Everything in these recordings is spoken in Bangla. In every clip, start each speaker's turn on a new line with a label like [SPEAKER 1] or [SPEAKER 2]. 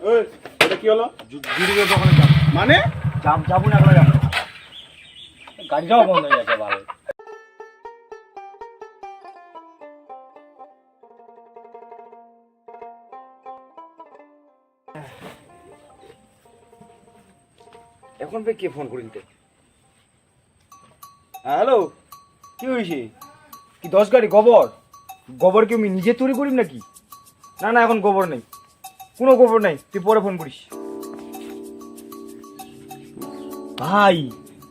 [SPEAKER 1] ওই এটা কি হলো?
[SPEAKER 2] জুড়ির দোকানে যাব
[SPEAKER 1] মানে
[SPEAKER 2] যাবো না, এখন যাবো। গাড়িটাও বন্ধ হয়ে গেছে ভালো। এখন কে ফোন করি দিতে? হ্যালো, কি হয়েছে? কি 10 গাড়ি গোবর? গোবর কি আমি নিজে তৈরি করি নাকি? না না, এখন গোবর নেই, কোনো গোবর নেই, তুই পরে ফোন করিস। ভাই,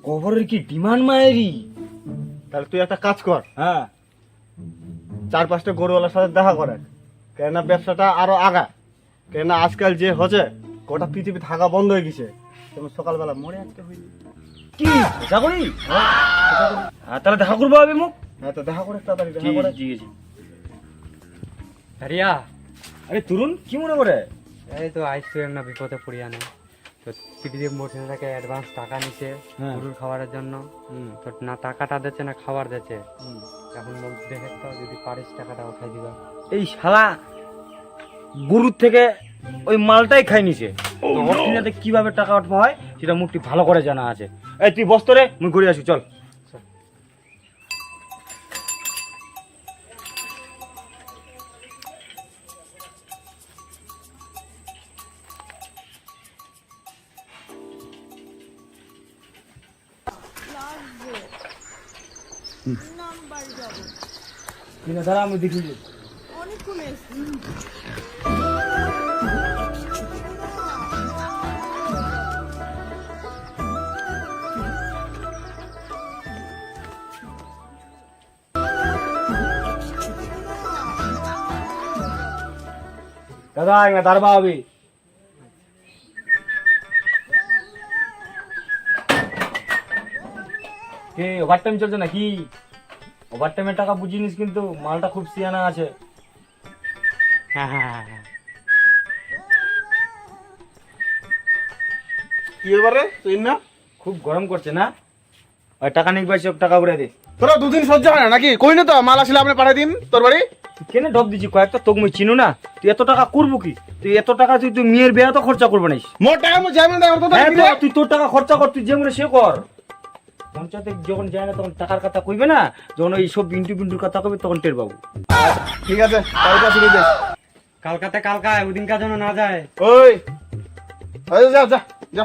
[SPEAKER 2] গোবরের কি ডিমান্ড মায়েরই।
[SPEAKER 1] তাহলে তুই একটা কাজ কর,
[SPEAKER 2] হ্যাঁ,
[SPEAKER 1] 4-5টা গরুওয়ালার সাথে দেখা করে, কেননা ব্যবসাটা আরো আগা। কেননা আজকাল যে হচ্ছে গোটা পৃথিবী থাকা বন্ধ হয়ে গেছে, তুমি সকালবেলা মরে আজকে হইলি।
[SPEAKER 2] কি দেখা করি? হ্যাঁ, তাহলে দেখা করবো আমি মুখ।
[SPEAKER 1] হ্যাঁ, তো দেখা করে তাড়াতাড়ি দেখা করে।
[SPEAKER 2] ঠিক আছে। আরিয়া, আরে তরুণ, কি মনে করে?
[SPEAKER 3] এই তো আইসক্রিম না বিপদে পড়িয়া না, তো সিটিতে মোটরসাইকেল অ্যাডভান্স টাকা নিছে
[SPEAKER 2] হ্যাঁ।
[SPEAKER 3] গরুর খাবারের জন্য। তো না টাকাটা দিচ্ছে না খাবার দিচ্ছে। এখন মুখ দেখে তো যদি পারিস টাকাটা উঠাই দিবা।
[SPEAKER 2] এই শালা গরুর থেকে ওই মালটাই খাই নিছে। অরিজিনাতে কিভাবে টাকা উঠবা হয় সেটা মুখটি ভালো করে জানা আছে। এই তুই বস তো রে, মুই ঘুরে আসি, চল। দাঁড়া, আমি দেখি। দাদা এখানে দাঁড়বা হবে। কে ওভার টাইম চলছে নাকি? ওভার টাইমের টাকা বুঝিনিস, কিন্তু মালটা খুব সিয়ানা আছে।
[SPEAKER 3] হ্যাঁ হ্যাঁ হ্যাঁ হ্যাঁ।
[SPEAKER 1] কি এবারে তুই না
[SPEAKER 2] খুব গরম করছে না? ওই টাকা নিয়ে পাই, সব টাকা উড়ে দে।
[SPEAKER 1] তোরা দুদিন সহ্য হয় না নাকি? কই না তো মাল আসলে আপনি পাঠাই দিন তোর বাড়ি।
[SPEAKER 2] তুই কেন ডব দিচ্ছি? কয়েকটা তোকে মুই চিনু না? তুই এত টাকা করবো কি? তুই এত টাকা তুই মেয়ের বিয়ে তো খরচা করবে না।
[SPEAKER 1] মোর টাকা আমি যাই না তো
[SPEAKER 2] হ্যাঁ, তুই তোর টাকা খরচা কর, তুই যে মনে সে কর। পঞ্চায়েতে যখন যায় না তখন টাকার কথা কইবে না, যখন ওই সব বিন্টুর কথা কইবে তখন টের পাবো।
[SPEAKER 1] ঠিক আছে, টাকা শুরু দে।
[SPEAKER 3] কালকাতে কালকায় ওদিন কাজ যেন না যায়।
[SPEAKER 1] ওই আরে যা যা যা।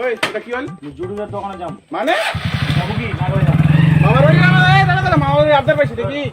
[SPEAKER 1] ওই এটা কি হল?
[SPEAKER 2] জরুরের দোকানে যাম।
[SPEAKER 1] মানে
[SPEAKER 2] যাবো কি? না করে যাম।
[SPEAKER 1] মামার বাড়ি না, দাঁড়া দাঁড়া, মামার বাড়ি আবদার পাইছি দেখি।